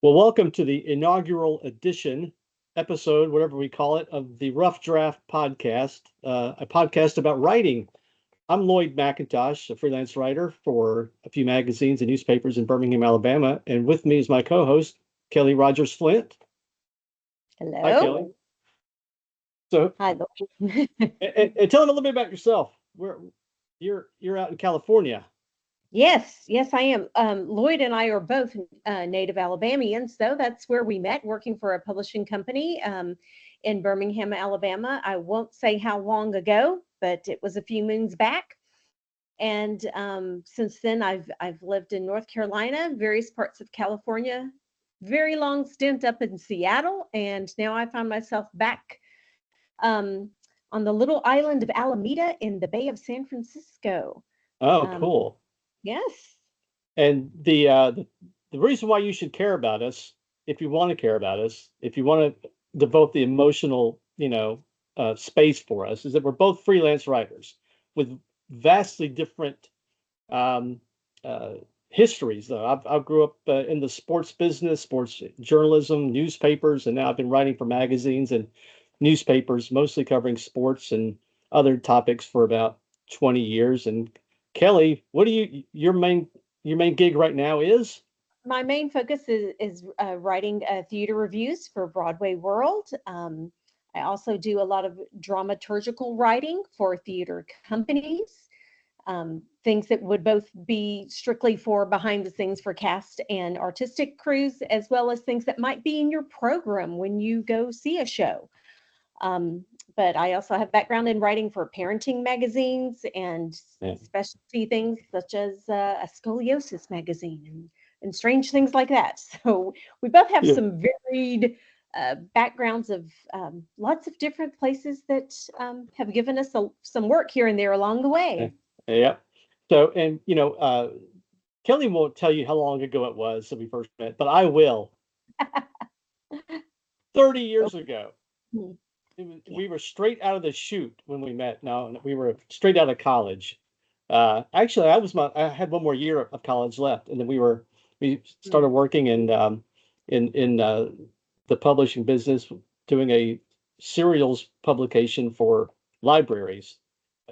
Well, welcome to the inaugural edition, episode, whatever we call it, of the Rough Draft podcast, a podcast about writing. I'm Loyd McIntosh, a freelance writer for a few magazines and newspapers in Birmingham, Alabama. And with me is my co-host, Kelly Rogers Flint. Hello. Hi, Kelly. So, Hi. and tell them a little bit about yourself. You're out in California. Yes, I am. Loyd and I are both native Alabamians, so that's where we met, working for a publishing company in Birmingham, Alabama. I won't say how long ago, but it was a few moons back. And since then, I've lived in North Carolina, various parts of California, very long stint up in Seattle, and now I find myself back on the little island of Alameda in the Bay of San Francisco. Oh, cool. Yes. And the reason why you should care about us, if you want to care about us, if you want to devote the emotional, space for us, is that we're both freelance writers with vastly different histories. Though I grew up in the sports business, sports journalism, newspapers, and now I've been writing for magazines and newspapers, mostly covering sports and other topics for about 20 years. And Kelly, what do your main gig right now is? My main focus is writing theater reviews for Broadway World. I also do a lot of dramaturgical writing for theater companies, things that would both be strictly for behind the scenes for cast and artistic crews, as well as things that might be in your program when you go see a show. But I also have background in writing for parenting magazines and specialty things such as a scoliosis magazine and strange things like that. So we both have some varied backgrounds of lots of different places that have given us some work here and there along the way. Yeah. So, and Kelly won't tell you how long ago it was that we first met, but I will. 30 years ago. We were straight out of the chute when we met. No, we were straight out of college. Actually, I had one more year of college left, and then we started working in the publishing business, doing a serials publication for libraries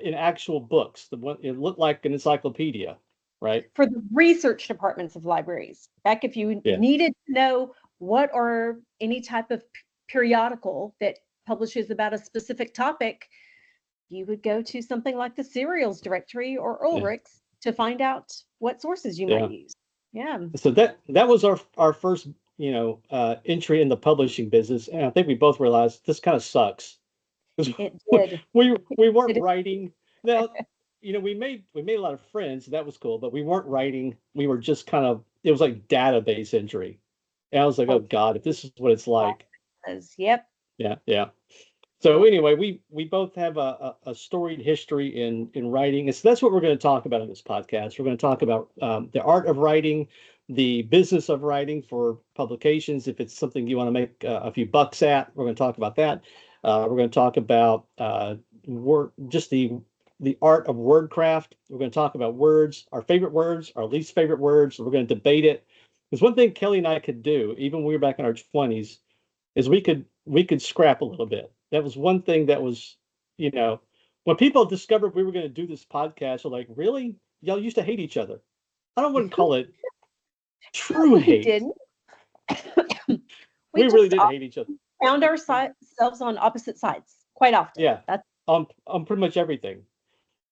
in actual books. It looked like an encyclopedia, right? For the research departments of libraries. Back if you needed to know what are any type of periodical that publishes about a specific topic, you would go to something like the serials directory or Ulrich's to find out what sources you might use. Yeah. So that was our first, entry in the publishing business, and I think we both realized this kind of sucks. It did. We weren't writing. Now, we made a lot of friends. That was cool, but we weren't writing. We were just it was like database entry. And I was like, oh God, if this is what it's like. Yep. Yeah. So anyway, we both have a storied history in writing, and so that's what we're going to talk about in this podcast. We're going to talk about the art of writing, the business of writing for publications. If it's something you want to make a few bucks at, we're going to talk about that. We're going to talk about just the art of wordcraft. We're going to talk about words, our favorite words, our least favorite words. We're going to debate it. There's one thing Kelly and I could do, even when we were back in our 20s, is we could scrap a little bit. That was one thing that was, when people discovered we were going to do this podcast, they're like, really? Y'all used to hate each other. I don't want to call it true hate. Didn't. we really didn't hate each other. Found ourselves on opposite sides quite often. Yeah, that's on pretty much everything,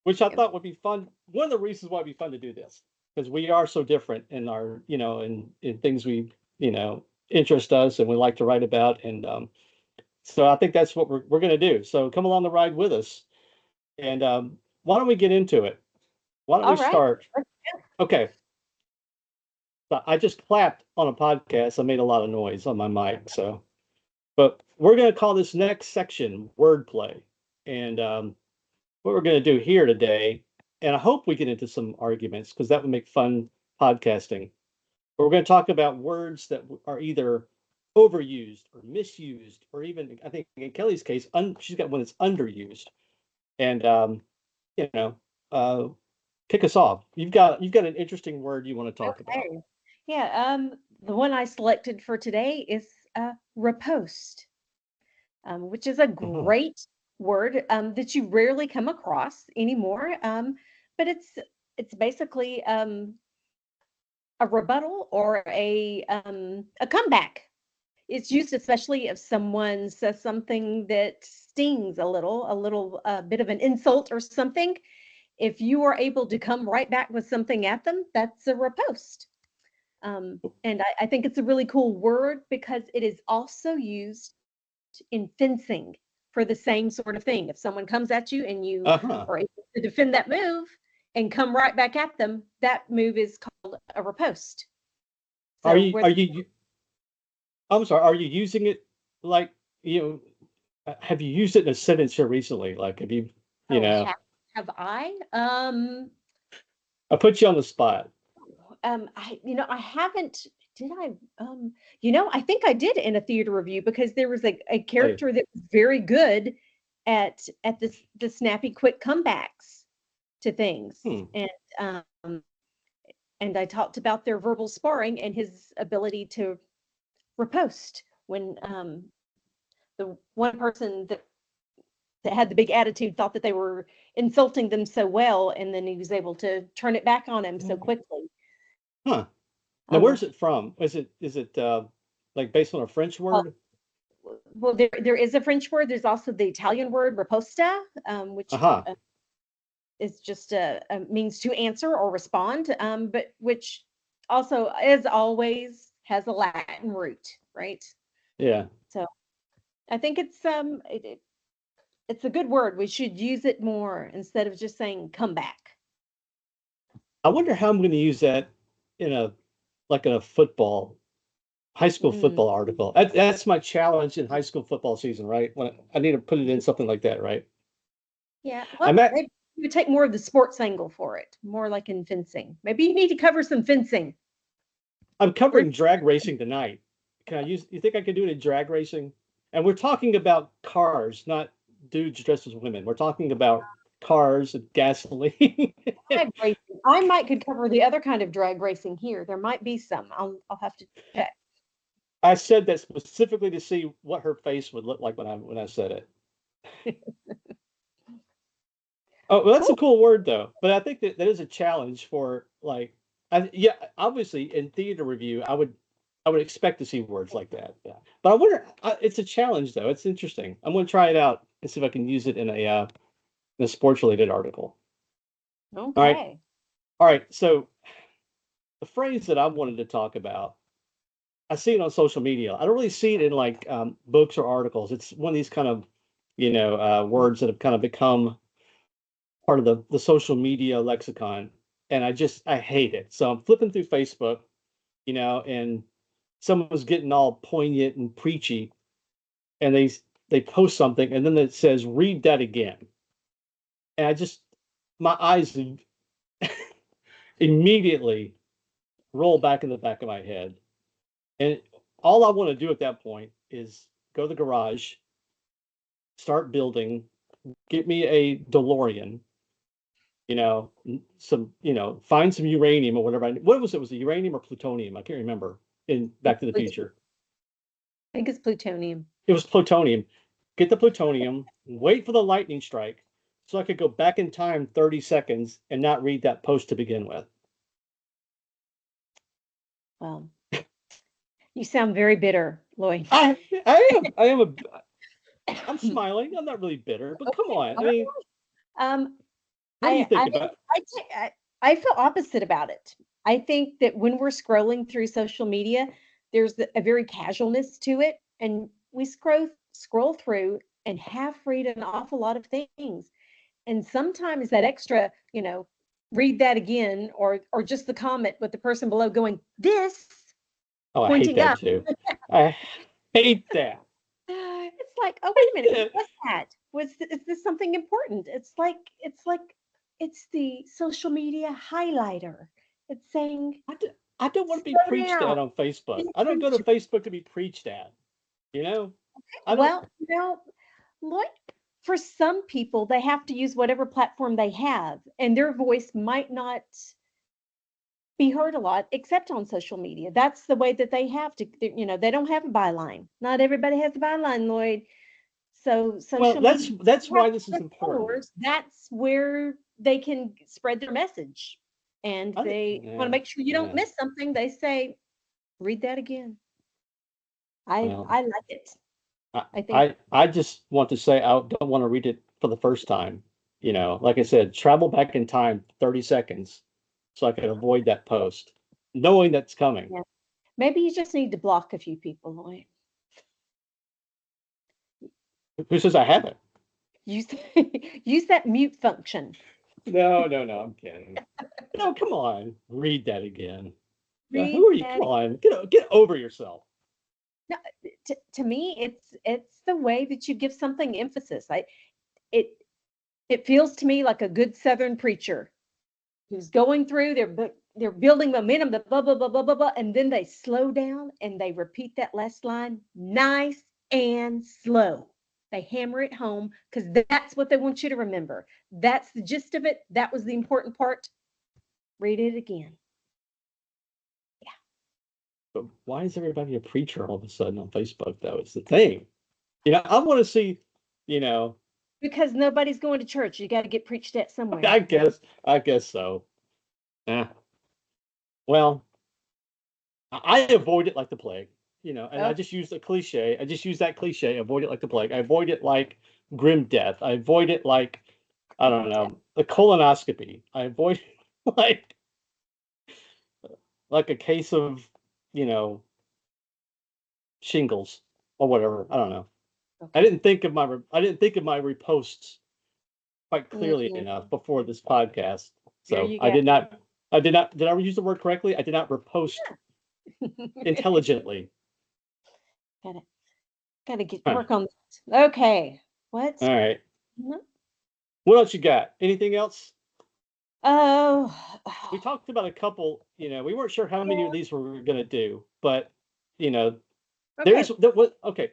which I thought would be fun. One of the reasons why it'd be fun to do this, because we are so different in our, in things we, interest us and we like to write about. And so I think that's what we're going to do. So come along the ride with us. And why don't we get into it? Why don't we start? Okay. So I just clapped on a podcast. I made a lot of noise on my mic. So, but we're going to call this next section wordplay. And what we're going to do here today, and I hope we get into some arguments because that would make fun podcasting. But we're going to talk about words that are either overused or misused, or even, I think in Kelly's case, she's got one that's underused. And kick us off. You've got an interesting word you want to talk about. Yeah, the one I selected for today is repost, which is a Mhm. great word that you rarely come across anymore. But it's basically a rebuttal or a comeback. It's used especially if someone says something that stings a little bit of an insult or something. If you are able to come right back with something at them, that's a repost. And I think it's a really cool word because it is also used in fencing for the same sort of thing. If someone comes at you and you Uh-huh. are able to defend that move and come right back at them, that move is called a riposte. Are So you where are you I'm sorry, are you using it like, you know, have you used it in a sentence here recently? Like, have you, you oh know, have I I put you on the spot. I haven't did I I think I did in a theater review because there was a Hey, character that was very good at the snappy quick comebacks to things. hmm. Um and I talked about their verbal sparring and his ability to riposte when the one person that had the big attitude thought that they were insulting them so well, and then he was able to turn it back on him so quickly. Huh. Now, Um, where's it from? Is it like based on a French well, word? well, there is a French word. There's also the Italian word riposta, which Uh-huh. is just a means to answer or respond, but which also, as always, has a Latin root, right? Yeah. So I think it's a good word. We should use it more instead of just saying come back. I wonder how I'm going to use that in a like in a football, high school Mm, football article. That's my challenge in high school football season, right? When I need to put it in something like that, right? yeah, well, I'm at maybe you would take more of the sports angle for it, more like in fencing. Maybe you need to cover some fencing. I'm We're covering drag racing tonight. Can I use, you think I can do it in drag racing? And we're talking about cars, not dudes dressed as women. We're talking about cars and gasoline. drag racing. I might could cover the other kind of drag racing here. There might be some. I'll have to check. I said that specifically to see what her face would look like when I said it. Oh, well, that's a Cool. cool word though. But I think that is a challenge for like, yeah, obviously in theater review, I would expect to see words like that. Yeah. But I wonder, it's a challenge though. It's interesting. I'm going to try it out and see if I can use it in a sports related article. All right. Okay. All right. So the phrase that I wanted to talk about, I see it on social media. I don't really see it in like books or articles. It's one of these kind of, words that have kind of become part of the social media lexicon, and I hate it. So I'm flipping through Facebook, and someone was getting all poignant and preachy, and they post something, and then it says read that again, and my eyes immediately roll back in the back of my head, and all I want to do at that point is go to the garage, start building, get me a DeLorean, find some uranium or whatever. What was it? Was it uranium or plutonium? I can't remember in Back to the I Future. think it's plutonium. It was plutonium. Get the plutonium, wait for the lightning strike so I could go back in time 30 seconds and not read that post to begin with. Well, you sound very bitter, Lloyd. I'm smiling. I'm not really bitter, but come Okay. on. All I mean, right. what do you think I about? I, t- I feel opposite about it. I think that when we're scrolling through social media, there's a very casualness to it, and we scroll through and half read an awful lot of things. And sometimes that extra, read that again, or just the comment with the person below going this, Oh, I hate pointing that up. too. I hate that. It's like, oh, wait a Hate minute, that. what was that? Is this something important? It's like it's the social media highlighter. It's saying, I, do, I don't want to be slow preached down, at on Facebook. pay I don't go to attention. Facebook to be preached at. You know, I don't. Well, like for some people, they have to use whatever platform they have, and their voice might not be heard a lot, except on social media. That's the way that they have to, they don't have a byline. Not everybody has a byline, Lloyd. So Well, social media, that's you have why this is important. followers, that's where they can spread their message. And they want to Yeah, make sure you don't yeah. miss something. They say, read that again. Well, I like it. I, I think I just want to say I don't want to read it for the first time. Like I said, travel back in time 30 seconds so I can avoid that post, knowing that's coming. yeah. Maybe you just need to block a few people, Lloyd. Who says I haven't? Use use that mute function. No, no, no, I'm kidding. No, come on. Read that again. Read Who are you? that. Come on. Get over yourself. No, to me, it's the way that you give something emphasis. It it feels to me like a good Southern preacher who's going through. They're building momentum. The blah blah blah blah blah blah, and then they slow down and they repeat that last line nice and slow. They hammer it home because that's what they want you to remember. That's the gist of it. That was the important part. Read it again. But why is everybody a preacher all of a sudden on Facebook, though? It's the thing. I want to see, you know, Because nobody's going to church. You got to get preached at somewhere. I guess so. Yeah. Well, I avoid it like the plague, and I Oh, just use the cliche. I just use that cliche, avoid it like the plague. I avoid it like grim death. I avoid it like, I don't know, the colonoscopy. I avoid it like a case of, you know, shingles or whatever. I don't know. I okay. didn't think of my reposts quite clearly Mhm. enough before this podcast. There So you go. did I use the word correctly? I did not repost intelligently. Gotta gotta get Huh. work on that. Okay. What? All right. Mhm. What else you got? Anything else? Oh, We talked about a couple, we weren't sure how many of yeah. these we were going to do, but you know, Okay. okay,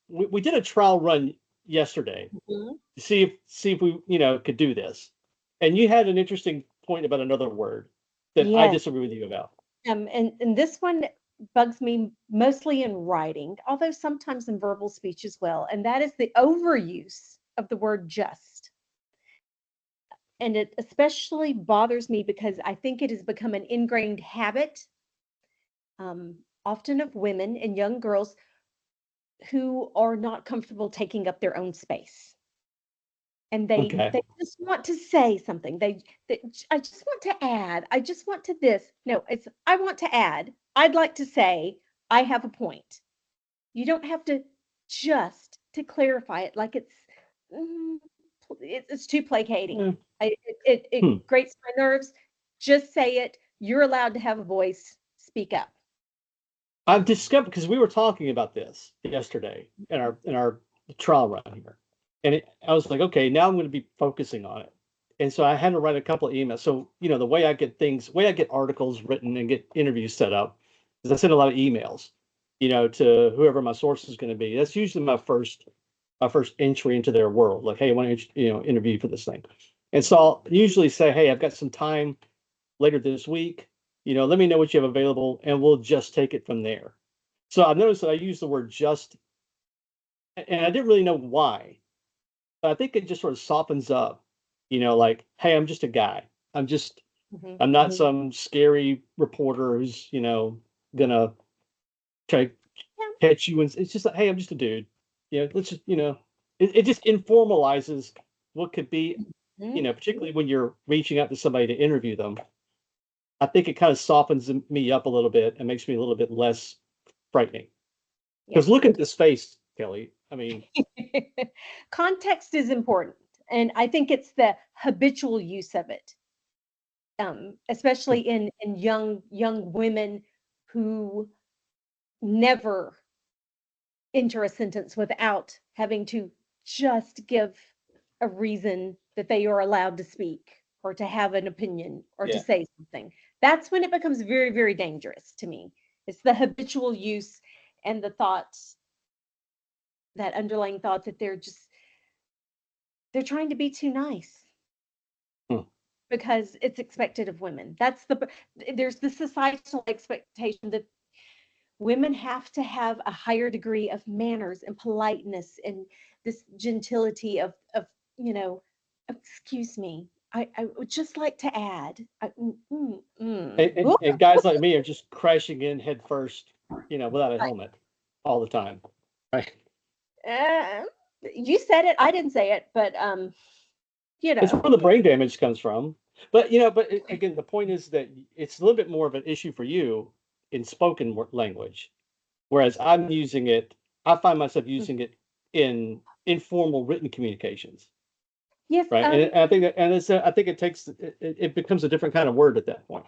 we did a trial run yesterday Mhm. to see if we, could do this. And you had an interesting point about another word that I Yes. disagree with you about. And this one bugs me mostly in writing, although sometimes in verbal speech as well, and that is the overuse of the word just. And it especially bothers me because I think it has become an ingrained habit, often of women and young girls who are not comfortable taking up their own space. And Okay. they just want to say something. They I just want to add. I just want to this. No, it's I want to add. I'd like to say I have a point. You don't have to just to clarify it like mm, it's too placating. Yeah. It Hmm. grates my nerves. Just say it. You're allowed to have a voice. Speak up. I've discovered, because we were talking about this yesterday in our trial run here, and I was like, okay, now I'm going to be focusing on it, and so I had to write a couple of emails. So the way I get articles written and get interviews set up is I send a lot of emails, to whoever my source is going to be. That's usually my first entry into their world. Like, hey, I want to interview for this thing, and so I'll usually say, hey, I've got some time later this week. Let me know what you have available, and we'll just take it from there. So I noticed that I used the word just, and I didn't really know why. But I think it just sort of softens up, like, hey, I'm just a guy. I'm just, Mhm. I'm not some scary reporter who's, gonna try to catch you. And it's just like, hey, I'm just a dude. Let's just, it just informalizes what could be, Mhm. particularly when you're reaching out to somebody to interview them. I think it kind of softens me up a little bit and makes me a little bit less frightening. Yeah. Because look at this face, Kelly. I mean, Context is important, and I think it's the habitual use of it, especially in young women who never enter a sentence without having to just give a reason that they are allowed to speak or to have an opinion or to yeah. say something. That's when it becomes very, very dangerous to me. It's the habitual use and the thoughts, that underlying thought that they're trying to be too nice. Hmm. because it's expected of women. There's the societal expectation that women have to have a higher degree of manners and politeness and this gentility excuse me, I would just like to add, And guys like me are just crashing in head first, without a helmet all the time. Right. You said it, I didn't say it, but It's where the brain damage comes from. But again, the point is that it's a little bit more of an issue for you in spoken language, whereas I'm using it. I find myself using it in informal written communications. Yes, right. And I think that, and it's I think it becomes a different kind of word at that point.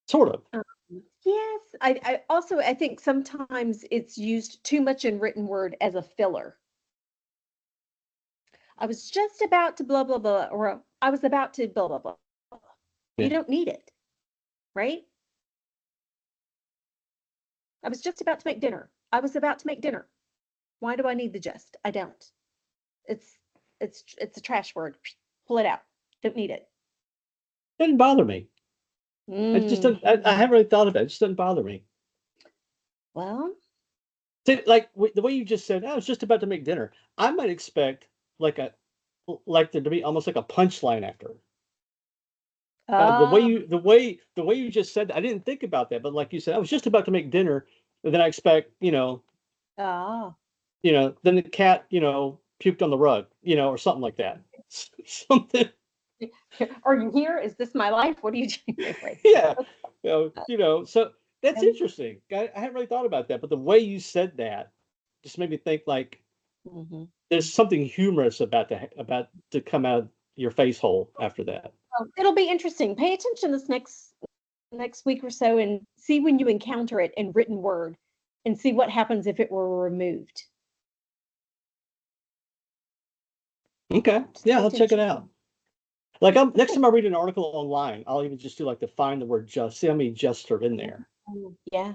Sort of. Yes, I also I think sometimes it's used too much in written word as a filler. I was just about to blah blah blah, or I was about to blah blah blah. Yeah. You don't need it, right? I was just about to make dinner. I was about to make dinner. Why do I need the just? I don't. It's a trash word. Pull it out. Don't need it. Doesn't bother me. I just don't. I haven't really thought of it. It just doesn't bother me. Well, See, like the way you just said, I was just about to make dinner. I might expect like there to be almost like a punchline after. The way you just said that, I didn't think about that, but like you said, I was just about to make dinner, and then I expect, then the cat, puked on the rug, or something like that. Something. Are you here? Is this my life? What are you doing? Yeah. So that's interesting. I hadn't really thought about that, but the way you said that just made me think like there's something humorous about to come out of your face hole after that. It'll be interesting. Pay attention this next week or so and see when you encounter it in written word and see what happens if it were removed. Okay. Yeah, I'll check it out. Like next time I read an article online, I'll even just do like to find the word just, see how many just are in there. Yeah.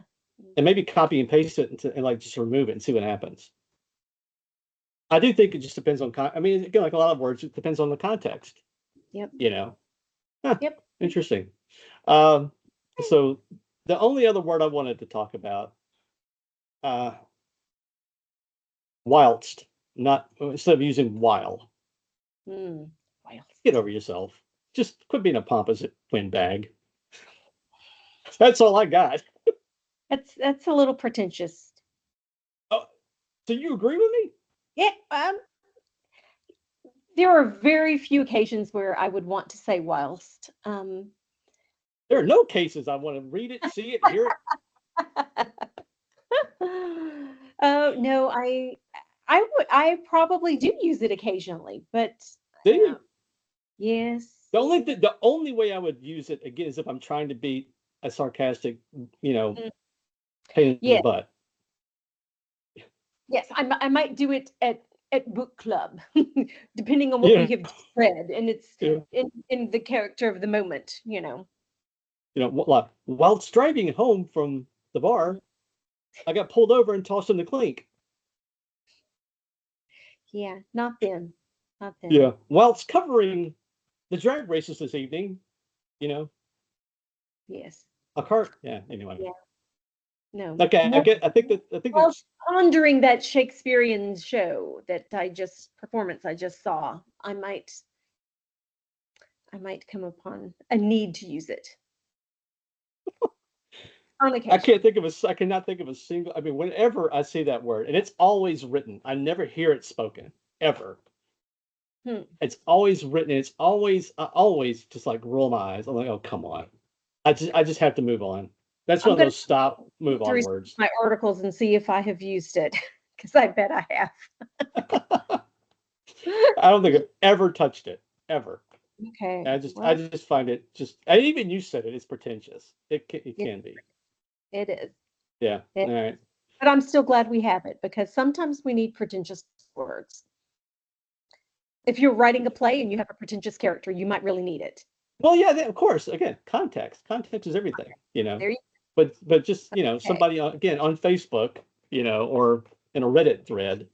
And maybe copy and paste it and like just remove it and see what happens. I do think it just depends on I mean, again, like a lot of words, it depends on the context. Yep. Huh, Yep. Interesting. So the only other word I wanted to talk about, whilst, not instead of using while. Get over yourself. Just quit being a pompous windbag. That's all I got. That's a little pretentious. Oh, so you agree with me? Yeah. There are very few occasions where I would want to say whilst. There are no cases I want to read it, see it, hear it. Oh no, I probably do use it occasionally, but do you? Yes. The only way I would use it again is if I'm trying to be a sarcastic, pain in the butt. Yes, I might do it at book club, depending on what we have read, and it's in the character of the moment, while driving home from the bar, I got pulled over and tossed in the clink. Yeah, not then. Yeah, whilst covering the drag races this evening, Yes. a cart. Yeah. Anyway. Yeah. No. Okay. I think pondering that Shakespearean show performance I just saw, I might come upon a need to use it. On occasion. I cannot think of a single. I mean, whenever I see that word, and it's always written, I never hear it spoken ever. It's always written. It's always just like roll my eyes. I'm like, oh come on. I just have to move on. That's one of those move on words. My articles and see if I have used it, because I bet I have. I don't think I've ever touched it ever. Okay. I just find it and even you said it. It's pretentious. It can be. It is. Yeah. All right. But I'm still glad we have it, because sometimes we need pretentious words. If you're writing a play and you have a pretentious character, you might really need it. Well, yeah, of course. Again, context is everything. But just somebody again on Facebook, or in a Reddit thread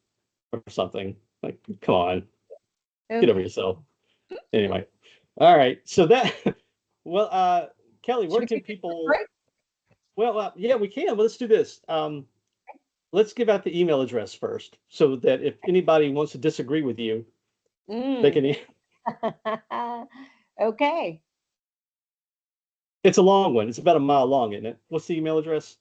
or something, like, come on, get over yourself. Anyway, all right. So that, well, Kelly, Should where we can take a quick people? break? Well, yeah, we can. Let's do this. Let's give out the email address first, so that if anybody wants to disagree with you, they Mm. can. Okay. It's a long one. It's about a mile long, isn't it? What's the email address?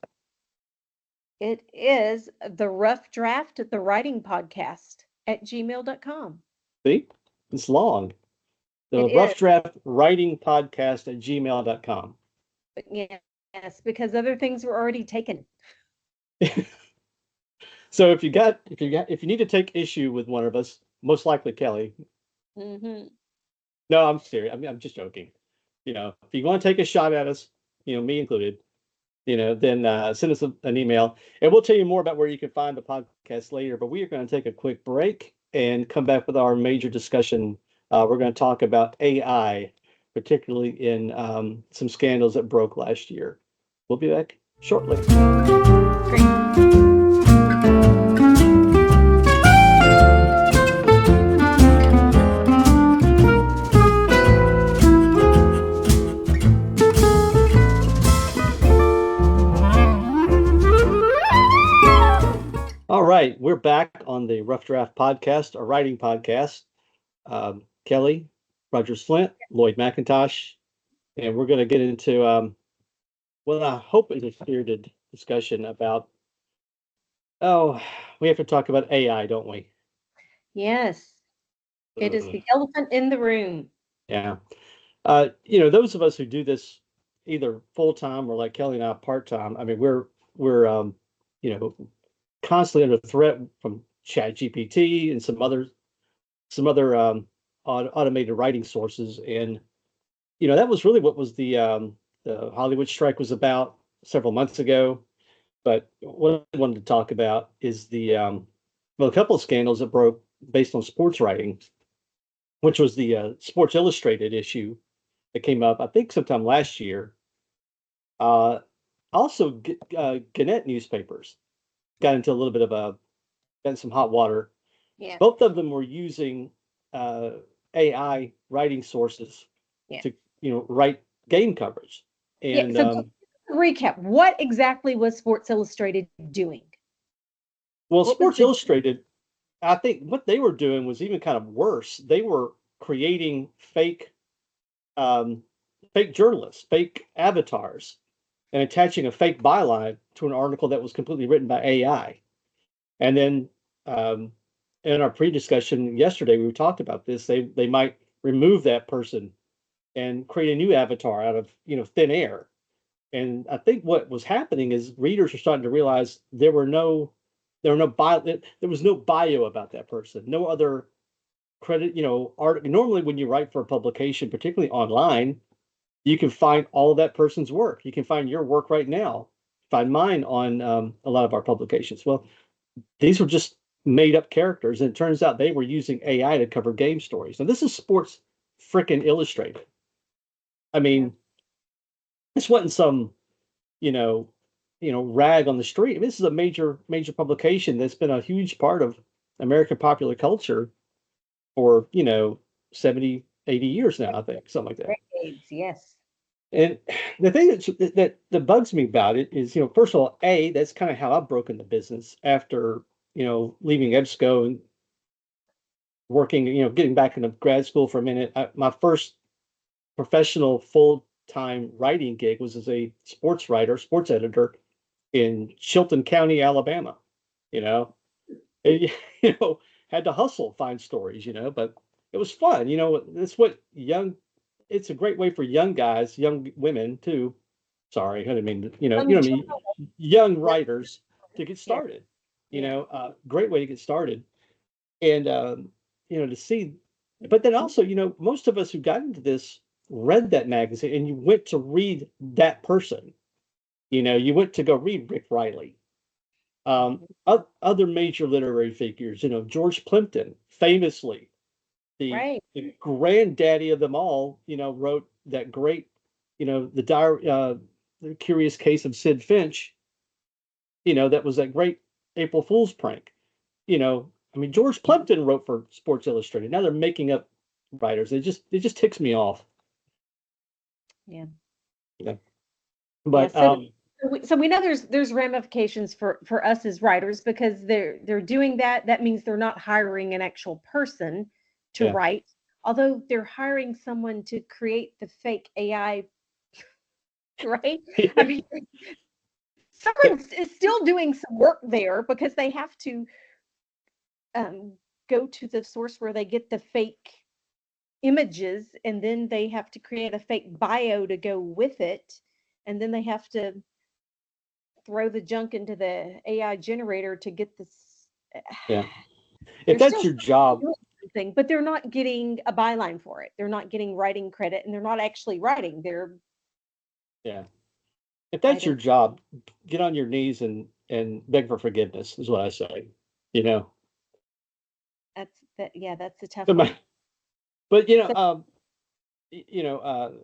It is the rough draft, the writing podcast at gmail.com. See, it's long. It The is. rough draft writing podcast at gmail.com. Yes, because other things were already taken. So if you need to take issue with one of us, most likely Kelly. Hmm. No, I'm serious. I mean, I'm just joking. If you want to take a shot at us, me included, then send us an email, and we'll tell you more about where you can find the podcast later. But we are going to take a quick break and come back with our major discussion. We're going to talk about AI, particularly in some scandals that broke last year. We'll be back shortly. Great. All right, we're back on the Rough Draft podcast, a writing podcast. Kelly, Rogers Flint, Loyd McIntosh, and we're going to get into what I hope is a spirited discussion about. Oh, we have to talk about AI, don't we? Yes, it is Ugh. the elephant in the room. Yeah. Those of us who do this either full time or like Kelly and I part time. I mean, we're you know, constantly under threat from Chat GPT and some other automated writing sources, and that was really what was the Hollywood strike was about several months ago. But what I wanted to talk about is a couple of scandals that broke based on sports writing, which was the Sports Illustrated issue that came up, I think, sometime last year. Uh, Also, Gannett newspapers got into a little bit of got in some hot water. Yeah, Both of them were using uh, AI writing sources yeah, to, write game coverage. yeah. And So just recap, what exactly was Sports Illustrated doing? well, What was Sports the Illustrated, I think what they were doing was even kind of worse. They were creating um, fake journalists, fake avatars, and attaching a fake byline to an article that was completely written by AI. And then um, in our pre-discussion yesterday, we talked about this. They might remove that person and create a new avatar out of thin air. And I think what was happening is readers are starting to realize there was no bio about that person, no other credit. Art. Normally, when you write for a publication, particularly online, you can find all of that person's work. You can find your work right now. Find mine on a lot of our publications. Well, these were just made up characters, and it turns out they were using AI to cover game stories. Now, this is Sports Frickin' Illustrated. I yeah, mean, this wasn't some you know, rag on the street. I mean, this is a major publication that's been a huge part of American popular culture for, 70, 80 years now, I think, something like that. decades? Yes. And the thing that bugs me about it is, first of all, that's kind of how I've broken the business after, leaving EBSCO and working, getting back into grad school for a minute. My first professional full-time writing gig was as a sports writer, sports editor in Chilton County, Alabama. You know, and, you know, had to hustle, find stories. But it was fun. That's what young. It's a great way for young guys, young women too. Sorry, I didn't mean Young what I mean. Young writers to get Yeah, started. yeah. Great way to get started, and to see. But then also, most of us who got into this read that magazine, and you went to read that person. You went to go read Rick Riley, Mhm. other major literary figures, George Plimpton, famously the, Right. the granddaddy of them all, wrote that great, the Curious Case of Sid Finch, that was that great April Fool's prank. I mean, George Plimpton wrote for Sports Illustrated. Now they're making up writers. It just ticks me off. Yeah. Yeah. Yeah. But So we know there's ramifications for us as writers because they're doing that. That means they're not hiring an actual person to yeah. write, although they're hiring someone to create the fake AI, right? I mean, someone is still doing some work there because they have to go to the source where they get the fake images, and then they have to create a fake bio to go with it, and then they have to throw the junk into the AI generator to get this. Yeah. If They're that's still your job, doing something, but they're not getting a byline for it. They're not getting writing credit, and they're not actually writing. They're yeah. If that's your either. job, get on your knees and beg for forgiveness is what I say. You know. That's that. Yeah, that's a tough But one. but So you know,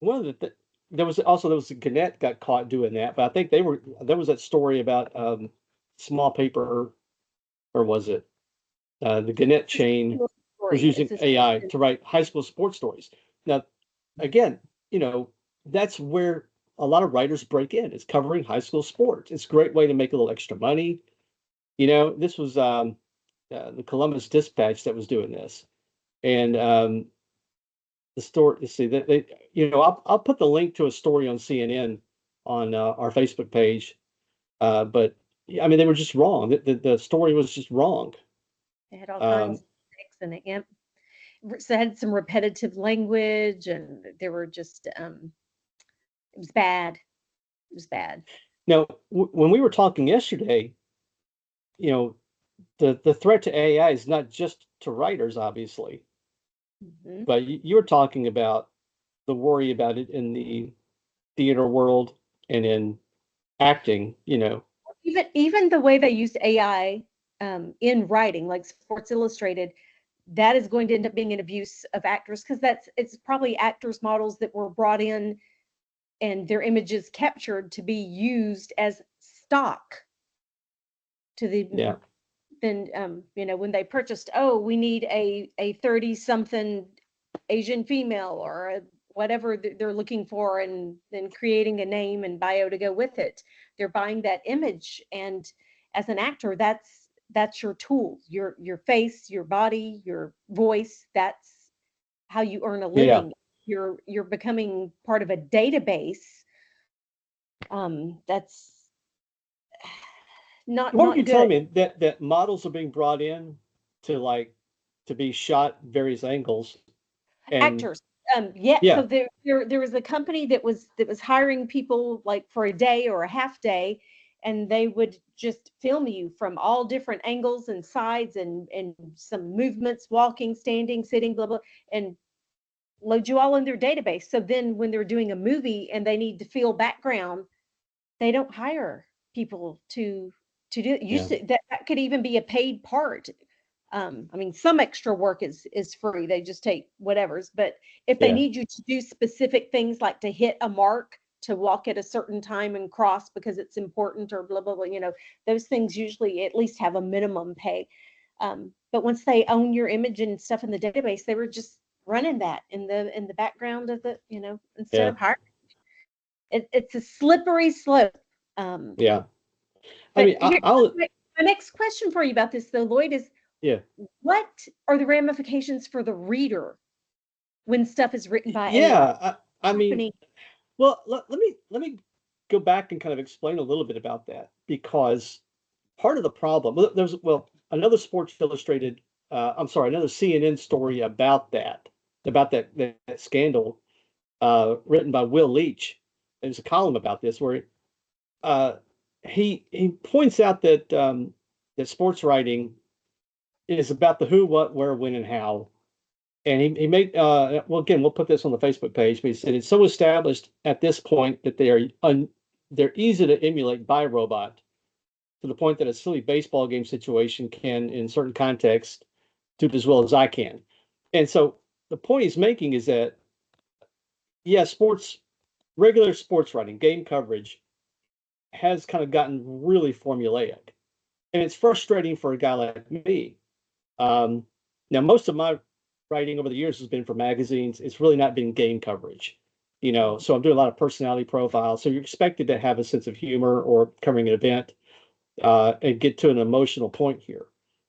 one of the there was a Gannett got caught doing that, but I think there was that story about small paper, or was it the Gannett it's a chain single was story. using AI to write high school sports stories. Now, again, that's where a lot of writers break in. It's covering high school sports. It's a great way to make a little extra money. This was the Columbus Dispatch that was doing this, and the story. Let's see that I'll put the link to a story on CNN on our Facebook page. But I mean, they were just wrong. The story was just wrong. It had all kinds Um, of mistakes in it. So it had some repetitive language, and there were just it was bad. It was bad. Now, when we were talking yesterday, you know, the threat to AI is not just to writers, obviously, Mhm. but you were talking about the worry about it in the theater world and in acting. Even the way they used AI in writing, like Sports Illustrated, that is going to end up being an abuse of actors because it's probably actors models that were brought in and their images captured to be used as stock to the Yeah, then when they purchased, oh, we need a 30 something Asian female or whatever they're looking for, and then creating a name and bio to go with it. They're buying that image, and as an actor, that's your tool, your face, your body, your voice. That's how you earn a yeah. living. You're becoming part of a database. That's not What were you not telling good. me that models are being brought in to to be shot various angles, and Actors. Yeah, so yeah, there was a company that was hiring people like for a day or a half day, and they would just film you from all different angles and sides and some movements, walking, standing, sitting, blah blah, and load you all in their database. So then when they're doing a movie and they need to fill background, they don't hire people to do it. yeah, That could even be a paid part. I mean, some extra work is free. They just take whatever's. But if they yeah, need you to do specific things like to hit a mark, to walk at a certain time and cross because it's important or blah blah blah, those things usually at least have a minimum pay. But once they own your image and stuff in the database, they were just running that in the background of the, instead yeah, of hiring. It's a slippery slope. Um, yeah. I but mean, here, I'll my next question for you about this, though, Loyd, is yeah, what are the ramifications for the reader when stuff is written by AI? yeah. I mean, Happening. well, let me go back and kind of explain a little bit about that, because part of the problem, there's another Sports Illustrated, I'm sorry, another CNN story about that scandal, written by Will Leach. There's a column about this where uh, he points out that sports writing is about the who, what, where, when, and how. And he made well, again, we'll put this on the Facebook page. But he said it's so established at this point that they're easy to emulate by a robot, to the point that a silly baseball game situation can, in certain contexts, do it as well as I can. And so the point he's making is that, yeah, regular sports writing, game coverage has kind of gotten really formulaic, and it's frustrating for a guy like me. Um, Now, most of my writing over the years has been for magazines. It's really not been game coverage, so I'm doing a lot of personality profiles. So you're expected to have a sense of humor or covering an event, and get to an emotional point here.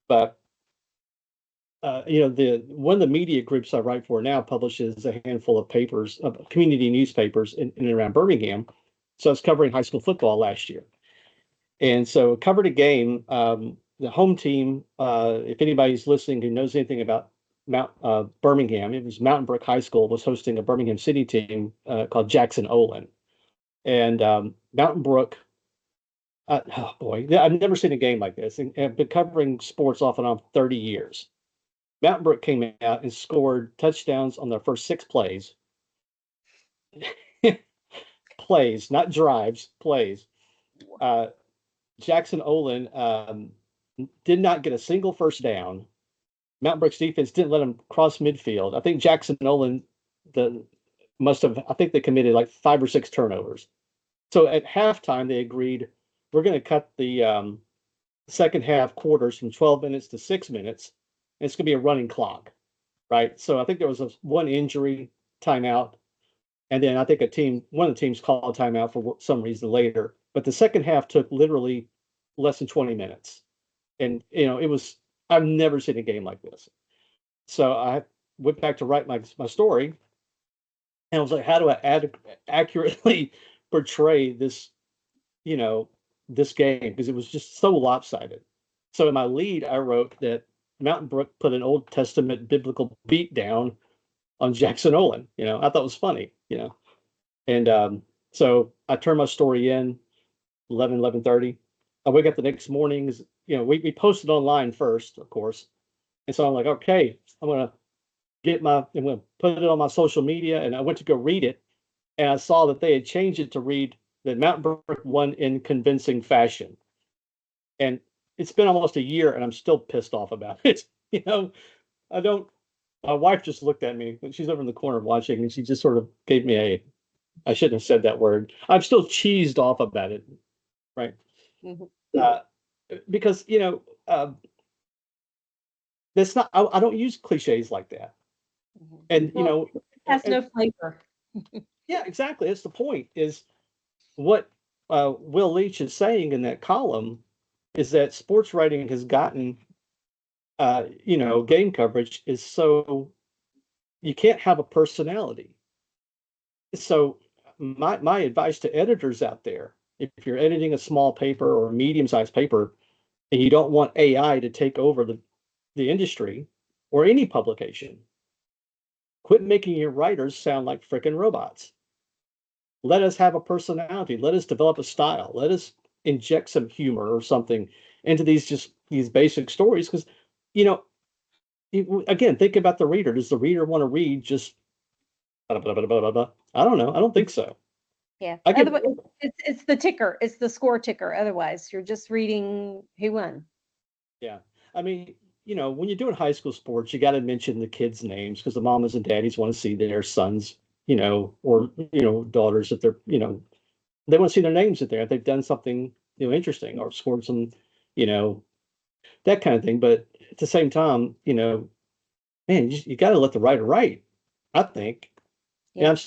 But the one of the media groups I write for now publishes a handful of papers, of community newspapers in and around Birmingham. So I was covering high school football last year, and so covered a game. The home team, if anybody's listening who knows anything about Birmingham, it was Mountain Brook High School was hosting a Birmingham City team called Jackson Olin, and Mountain Brook. Oh boy, I've never seen a game like this, and I've been covering sports off and on 30 years. Mountain Brook came out and scored touchdowns on their first 6 plays. Plays, not drives, plays. Jackson Olin did not get a single first down. Mountain Brook's defense didn't let him cross midfield. I think Jackson Olin I think they committed like 5 or 6 turnovers. So at halftime, they agreed, we're going to cut the second half quarters from 12 minutes to 6 minutes. And it's going to be a running clock, right? So I think there was one injury timeout. And then I think one of the teams called a timeout for some reason later. But the second half took literally less than 20 minutes. And, I've never seen a game like this. So I went back to write my story. And I was like, how do I accurately portray this, this game? Because it was just so lopsided. So in my lead, I wrote that Mountain Brook put an Old Testament biblical beat down on Jackson Olin. I thought it was funny, And so I turned my story in 11:30. I wake up the next morning. We posted online first, of course. And so I'm like, okay, I'm going to put it on my social media. And I went to go read it. And I saw that they had changed it to read that Mountain Brook won in convincing fashion. And it's been almost a year and I'm still pissed off about it. My wife just looked at me, she's over in the corner watching, and she just sort of gave me I shouldn't have said that word. I'm still cheesed off about it. Right. Mm-hmm. Because, that's not, I don't use cliches like that. Mm-hmm. And, it has no flavor. Yeah, exactly. That's the point, is what Will Leach is saying in that column is that sports writing has gotten, game coverage is so, you can't have a personality. So my advice to editors out there, if you're editing a small paper or a medium-sized paper and you don't want AI to take over the industry or any publication, quit making your writers sound like frickin' robots. Let us have a personality. Let us develop a style. Let us inject some humor or something into these basic stories. Because, again, think about the reader. Does the reader want to read just blah, blah, blah, blah, blah, blah? I don't know. I don't think so. Yeah. It's the ticker. It's the score ticker. Otherwise, you're just reading who won. Yeah. I mean, when you're doing high school sports, you got to mention the kids' names because the mamas and daddies want to see their sons, or, daughters, if they're, they want to see their names in there if they've done something, interesting or scored some, that kind of thing. But at the same time, man, you got to let the writer write, I think. Yeah. And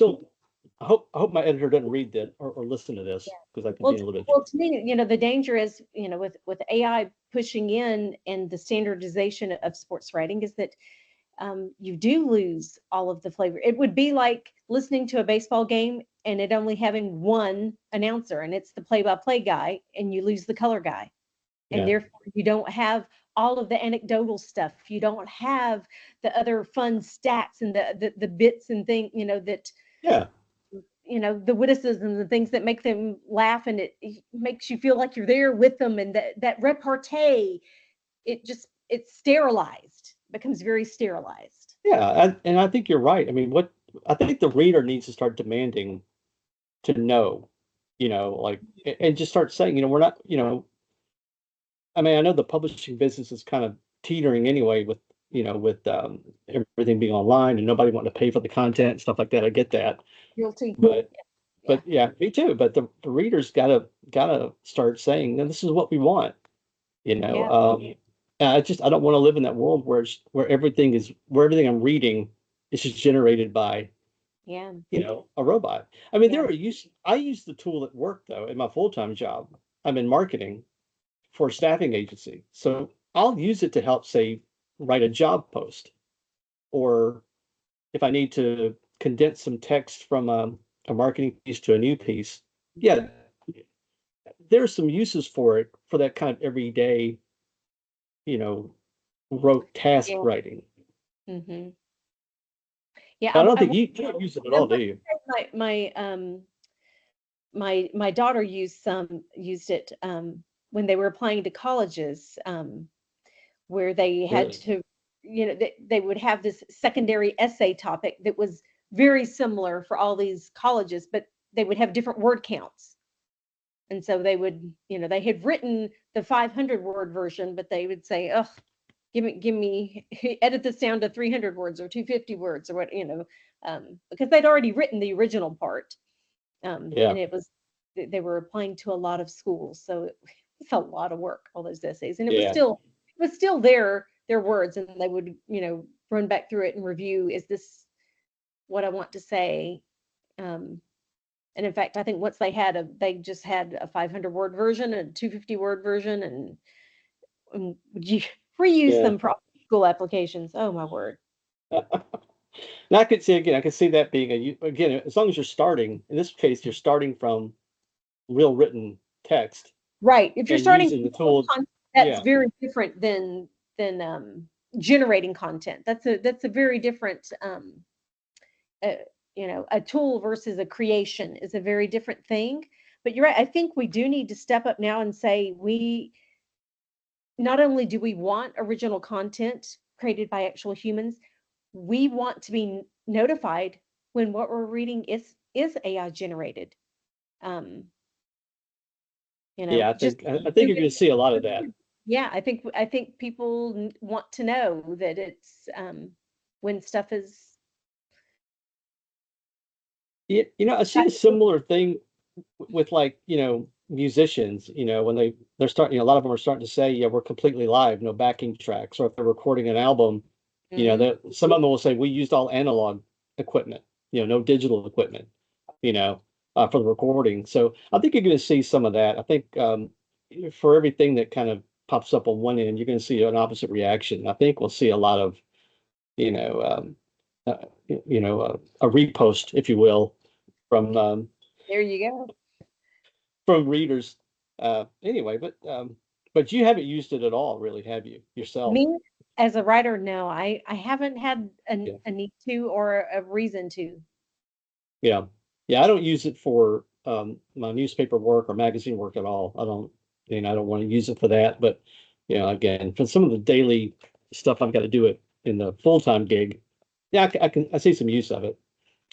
I hope my editor doesn't read that or listen to this, because I can be a little bit. Well, to me, the danger is, with AI pushing in and the standardization of sports writing is that you do lose all of the flavor. It would be like listening to a baseball game and it only having one announcer, and it's the play-by-play guy, and you lose the color guy. And therefore you don't have all of the anecdotal stuff. You don't have the other fun stats and the bits and things, that, the witticisms and things that make them laugh, and it makes you feel like you're there with them. And that repartee, it's sterilized, becomes very sterilized. Yeah. And I think you're right. I mean, I think the reader needs to start demanding to know, and just start saying, we're not, I mean, I know the publishing business is kind of teetering anyway with everything being online and nobody wanting to pay for the content and stuff like that. I get that. Guilty. But yeah, me too. But the readers gotta start saying, no, this is what we want. I don't want to live in that world where everything I'm reading is just generated by, Yeah. a robot. I mean, Yeah. I use the tool at work though, in my full-time job. I'm in marketing for a staffing agency. So I'll use it to help, say, write a job post, or if I need to condense some text from a marketing piece to a new piece. Yeah, there's some uses for it for that kind of everyday, you know, rote task Yeah. writing. Hmm. Yeah. But I don't I think you don't use it at I all, want do to you? say my daughter used it when they were applying to colleges, where they had Really? to, they would have this secondary essay topic that was very similar for all these colleges, but they would have different word counts. And so they would, they had written the 500 word version, but they would say, "Oh, give me, edit this down to 300 words or 250 words or what, because they'd already written the original part." Yeah. And they were applying to a lot of schools, so it's a lot of work, all those essays, and Yeah. it was still their words, and they would, run back through it and review, is this what I want to say? Um, and in fact, I think once they just had a 500 word version and a 250 word version, and you reuse Yeah. them for school applications. Oh my word! And I could see that being again, as long as you're starting, in this case, you're starting from real written text Right. If you're and starting using the from tool. content, that's Yeah. very different than generating content. That's a very different uh, a tool versus a creation is a very different thing. But you're right. I think we do need to step up now and say, we not only do we want original content created by actual humans, we want to be notified when what we're reading is AI generated. Um, Yeah, just I think you're going to see a lot of that. yeah, I think people want to know that it's when stuff is I see a similar thing with, like, musicians, when they're starting, a lot of them are starting to say, yeah, we're completely live, no backing tracks. Or if they're recording an album, Mhm. that some of them will say we used all analog equipment, no digital equipment, you know, for the recording. So I think you're going to see some of that. I think for everything that kind of pops up on one end, you're going to see an opposite reaction. I think we'll see a lot of, you know, a repost, if you will, from There you go. readers. Anyway, but you haven't used it at all, really, have you, yourself? Me as a writer, no, I haven't had Yeah, a need to or a reason to. yeah, yeah. I don't use it for my newspaper work or magazine work at all. I don't want to use it for that. But again, for some of the daily stuff I've got to do it in the full-time gig, yeah, I see some use of it.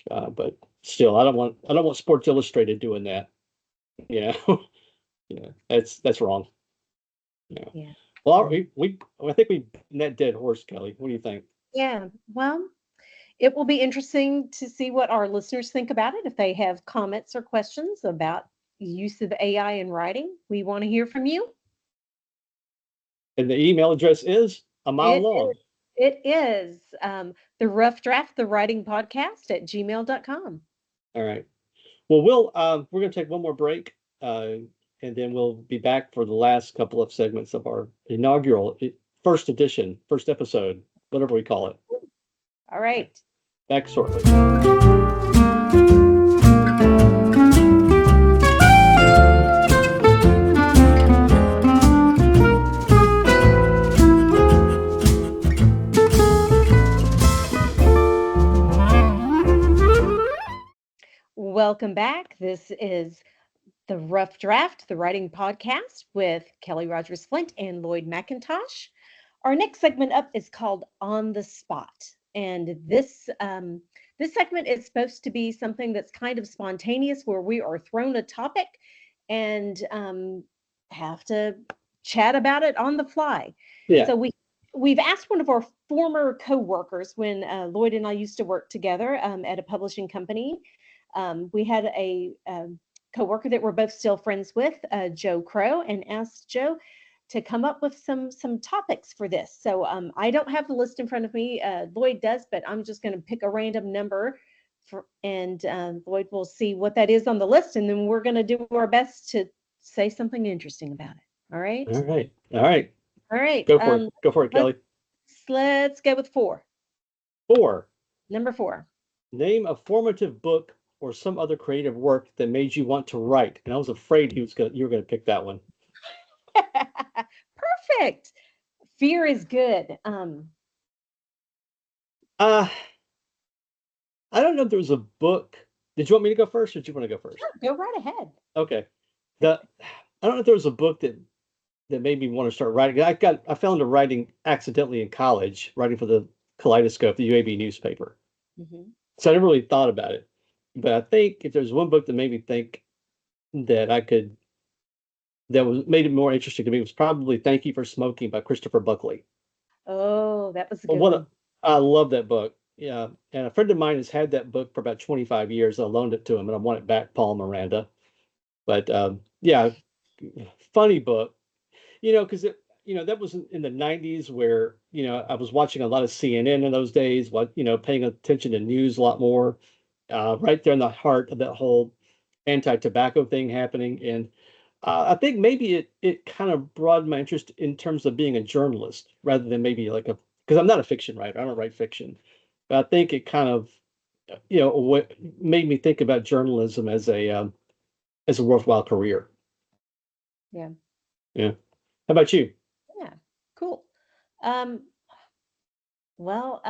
But still, I don't want Sports Illustrated doing that. You know, that's wrong. Yeah. Yeah. Well, I think we beaten that dead horse, Kelly. What do you think? Yeah. Well, it will be interesting to see what our listeners think about it. If they have comments or questions about use of AI in writing, we want to hear from you. And the email address is a mile It is long. it is the rough draft, the writing podcast at gmail.com. All right. Well, we're going to take one more break, and then we'll be back for the last couple of segments of our inaugural first edition, first episode, whatever we call it. All All right. right. Back shortly. Welcome back. This is the Rough Draft, the writing podcast with Kelly Rogers Flint and Loyd McIntosh. Our next segment up is called On the Spot. And this segment is supposed to be something that's kind of spontaneous, where we are thrown a topic and have to chat about it on the fly. Yeah. So we've asked one of our former coworkers when Loyd and I used to work together at a publishing company. We had a coworker that we're both still friends with, Joe Crow, and asked Joe come up with some topics for this. So I don't have the list in front of me. Loyd does, but I'm just going to pick a random number and Loyd will see what that is on the list, and then we're going to do our best to say something interesting about it. All right. All right. All right. All right. Go for it. Go for it, Kelly. Let's go with 4. 4. Number 4. Name a formative book or some other creative work that made you want to write. And I was afraid you were going to pick that one. Perfect. Fear is good. I don't know if there was a book. Did you want me to go first, or did you want to go first? Sure, go right ahead. Okay. I don't know if there was a book that made me want to start writing. I fell into writing accidentally in college, writing for the Kaleidoscope, the UAB newspaper. Mm-hmm. So I never really thought about it. But I think if there's one book that made me think that made it more interesting to me, was probably Thank You for Smoking by Christopher Buckley. Oh, that was a good one. I love that book. Yeah. And a friend of mine has had that book for about 25 years. I loaned it to him and I want it back, Paul Miranda. But yeah, funny book. Because that was in the 90s where, I was watching a lot of CNN in those days, paying attention to news a lot more, right there in the heart of that whole anti-tobacco thing happening. And I think maybe it kind of broadened my interest in terms of being a journalist rather than maybe because I'm not a fiction writer. I don't write fiction. But I think it kind of, made me think about journalism as a worthwhile career. Yeah. Yeah. How about you? Yeah. Cool. Well,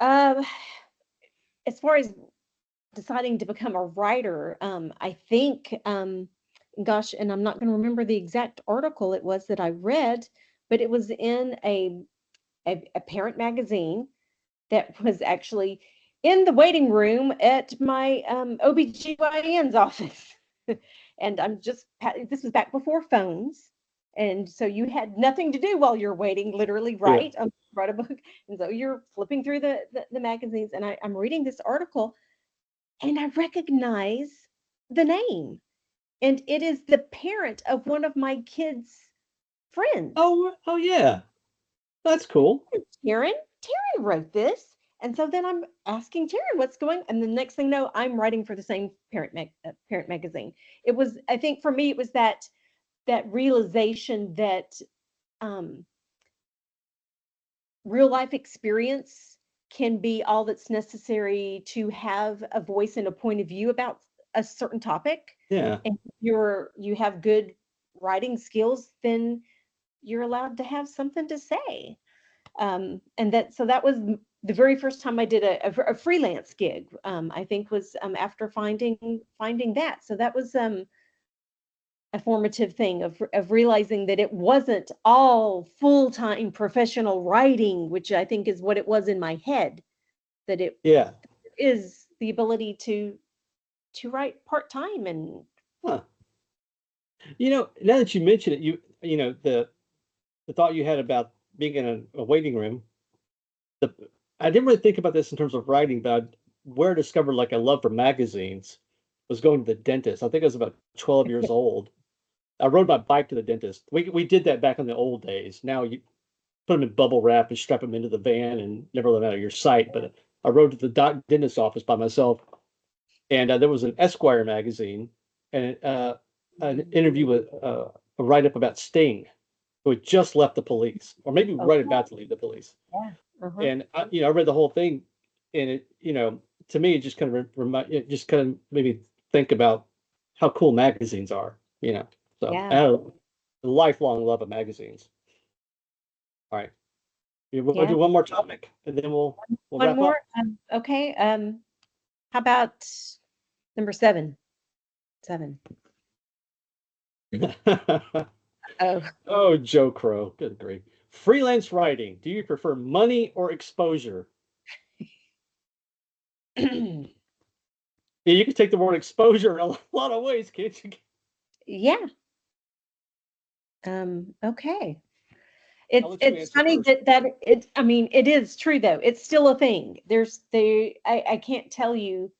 as far as deciding to become a writer, I think, gosh, and I'm not going to remember the exact article it was that I read, but it was in a parent magazine that was actually in the waiting room at my OBGYN's office. And this was back before phones. And so you had nothing to do while you're waiting, literally, right? Yeah. Write a book. And so you're flipping through the magazines, and I'm reading this article, and I recognize the name. And it is the parent of one of my kids' friends. Oh yeah. That's cool. Terry wrote this. And so then I'm asking Terry what's going, and the next thing you know, I'm writing for the same parent magazine. It was, I think for me, it was that realization that real life experience can be all that's necessary to have a voice and a point of view about a certain topic. Yeah. And if you have good writing skills, then you're allowed to have something to say. And that was the very first time I did a freelance gig. I think was after finding that. So that was a formative thing of realizing that it wasn't all full-time professional writing, which I think is what it was in my head. That it is the ability to write part-time and. Huh. Now that you mention it, the thought you had about being in a waiting room. I didn't really think about this in terms of writing, but where I discovered a love for magazines was going to the dentist. I think I was about 12 years old. I rode my bike to the dentist. We did that back in the old days. Now you put them in bubble wrap and strap them into the van and never let them out of your sight. But I rode to the dentist's office by myself, and there was an Esquire magazine and an interview with a write-up about Sting, who had just left the police, or maybe right about to leave the police. Yeah. Uh-huh. And I read the whole thing, and it, to me, it just kind of made me think about how cool magazines are. So I have a lifelong love of magazines. All right, we'll do one more topic, and then we'll wrap more. up. Okay. How about number 7? 7. Oh, Joe Crow. Good grief. Freelance writing. Do you prefer money or exposure? Yeah, you can take the word exposure in a lot of ways, can't you? Yeah. Okay. It's funny that it. I mean, it is true though. It's still a thing. I can't tell you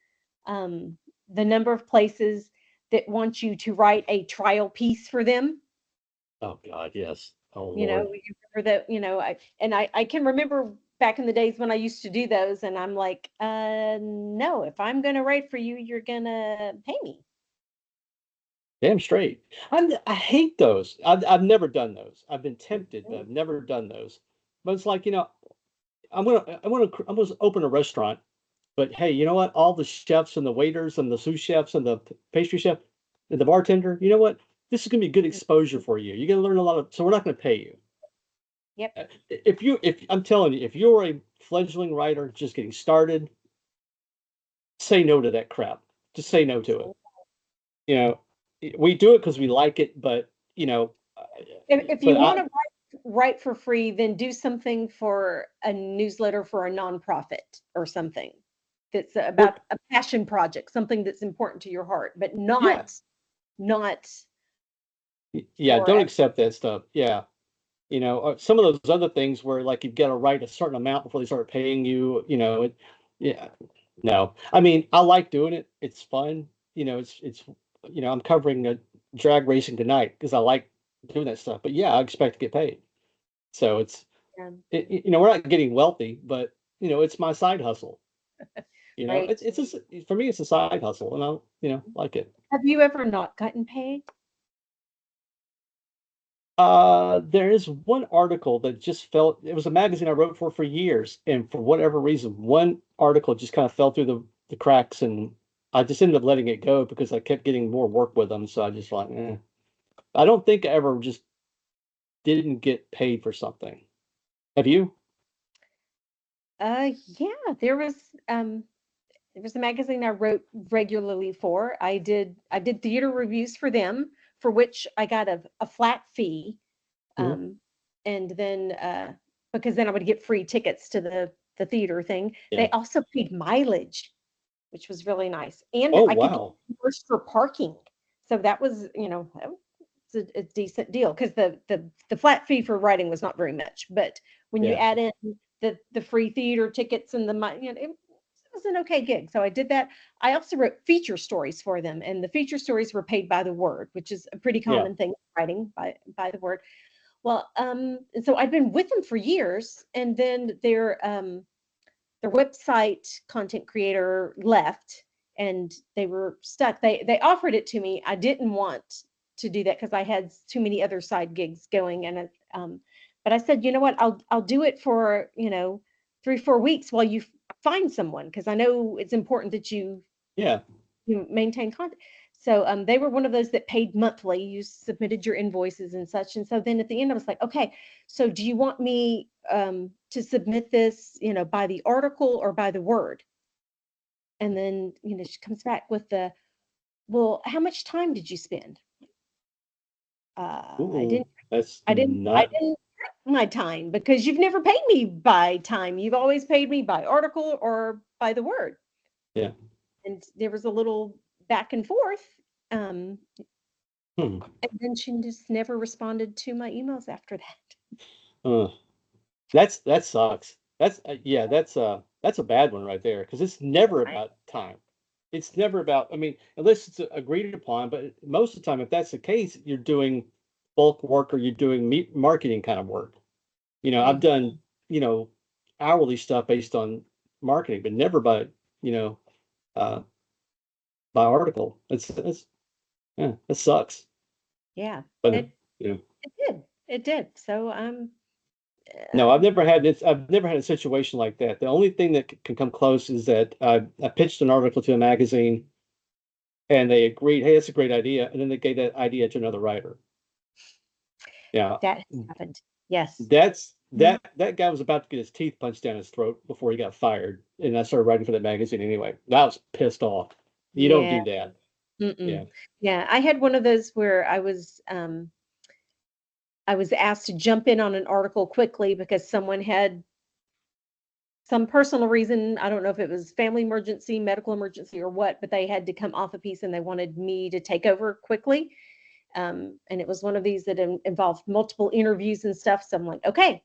the number of places that want you to write a trial piece for them. Oh God, yes. Oh You know, Lord. you remember that, I can remember back in the days when I used to do those, and I'm like, no, if I'm gonna write for you, you're gonna pay me. Damn straight. I hate those. I've never done those. I've been tempted, but I've never done those. But it's like, I'm gonna open a restaurant, but hey, you know what? All the chefs and the waiters and the sous chefs and the pastry chef and the bartender, you know what? This is gonna be good exposure for you. You're gonna learn a lot of, so we're not gonna pay you. Yep. If I'm telling you, if you're a fledgling writer just getting started, say no to that crap. Just say no to it. You know, we do it because we like it, but If you but want to write for free, then do something for a newsletter for a nonprofit or something that's we're, about a passion project, something that's important to your heart, but yeah, not yeah, for don't accept that stuff. Yeah. Some of those other things where like you've got to write a certain amount before they start paying you, yeah, no. I mean, I like doing it. It's fun. I'm covering a drag racing tonight because I like doing that stuff. But yeah, I expect to get paid. So we're not getting wealthy, but it's my side hustle. right. For me, it's a side hustle, and I like it. Have you ever not gotten paid? There is one article that just fell. It was a magazine I wrote for years, and for whatever reason, one article just kind of fell through the cracks, and I just ended up letting it go because I kept getting more work with them. So I just like, I don't think I ever just didn't get paid for something. Have you? Yeah, there was a magazine I wrote regularly for. I did theater reviews for them, for which I got a flat fee. Mhm. And then because then I would get free tickets to the theater thing. Yeah. They also paid mileage, which was really nice. And Oh I could get wow. reimbursed for parking. So that was, that was a decent deal because the flat fee for writing was not very much. But when you Yeah. add in the free theater tickets and it was an okay gig. So I did that. I also wrote feature stories for them, and the feature stories were paid by the word, which is a pretty Yeah. common thing, writing by the word. Well, and so I'd been with them for years, and then their website content creator left, and they were stuck. They offered it to me. I didn't want to do that because I had too many other side gigs going, and but I said, you know what, I'll do it for 3-4 weeks while you find someone, because I know it's important that Yeah. you maintain contact. So they were one of those that paid monthly. You submitted your invoices and such. And so then at the end, I was like, okay, so do you want me to submit this, by the article or by the word? And then, she comes back with well, how much time did you spend? I Ooh, didn't, that's I not. didn't track my time because you've never paid me by time. You've always paid me by article or by the word. Yeah. And there was a little back and forth. Um, Hmm. And then she just never responded to my emails after that. Uh, that sucks. Yeah, that's a bad one right there because it's never Right. about time. It's never about. I mean, unless it's agreed upon, but most of the time, if that's the case, you're doing bulk work or you're doing marketing kind of work. I've Mhm. done you know hourly stuff based on marketing, but never you know uh, by article. It's yeah, it sucks. Yeah, But it it did. It did. So no, um, I've never had a situation like that. The only thing that can come close is that I pitched an article to a magazine and they agreed, hey, that's a great idea, and then they gave that idea to another writer. Yeah, that has happened. Yes. Mhm. that guy was about to get his teeth punched down his throat before he got fired, and I started writing for that magazine anyway. I was pissed off. You don't Yeah. do that. Mm-mm. Yeah. Yeah. I had one of those where I was asked to jump in on an article quickly because someone had some personal reason. I don't know if it was family emergency, medical emergency, or what, but they had to come off a piece and they wanted me to take over quickly. And it was one of these that involved multiple interviews and stuff. So I'm like, okay.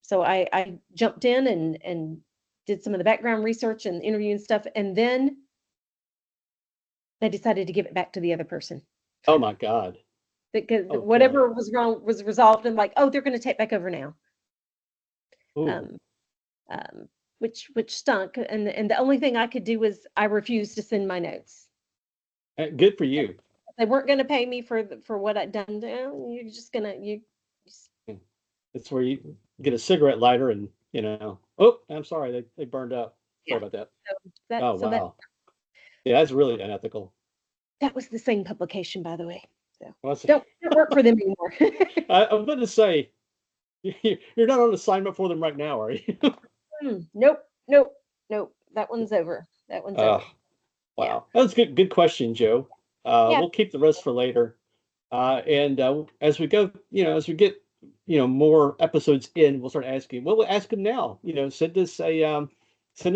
So I jumped in and did some of the background research and interview and stuff. And then They decided to give it back to the other person Oh my God. because Oh God. whatever was wrong was resolved, and like, oh, they're going to take back over now. Ooh. Um, which stunk. And the only thing I could do was I refused to send my notes. Good for you. They weren't going to pay me for what I'd done. You're just gonna It's where you get a cigarette lighter and oh, I'm sorry, they burned up. Sorry yeah. about that. So that Oh so that wow. Yeah, that's really unethical. that was the same publication, by the way. So Well, don't work for them anymore. I'm going to say you're not on assignment for them right now, are you? Nope, nope, nope. That one's over. That one's Oh, over. Yeah, wow. That was good question, Joe. yeah. We'll keep the rest for later. And as we go, as we get, more episodes in, we'll start asking. Well, we'll ask them now. Send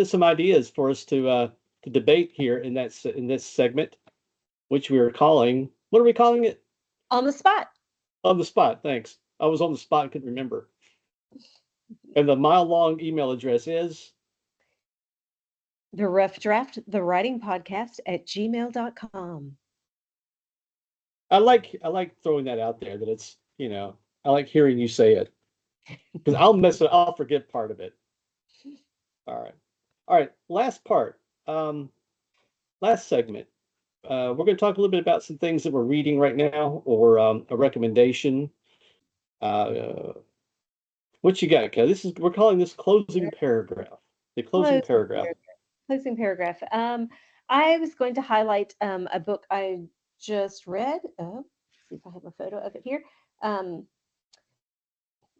us some ideas for us to debate here in this segment, which we are calling. What are we calling it? On the spot. On the spot. Thanks. I was on the spot, couldn't remember. And the mile-long email address is. The Rough Draft, the writing podcast at gmail.com. I like throwing that out there that it's, I like hearing you say it because I'll forget part of it. All right. All right. Last part. Last segment. We're going to talk a little bit about some things that we're reading right now or a recommendation. Uh, what you got, Kelly? We're calling this closing paragraph. The closing Closing paragraph. paragraph. Closing paragraph. I was going to highlight a book I just read. See if I have a photo of it here.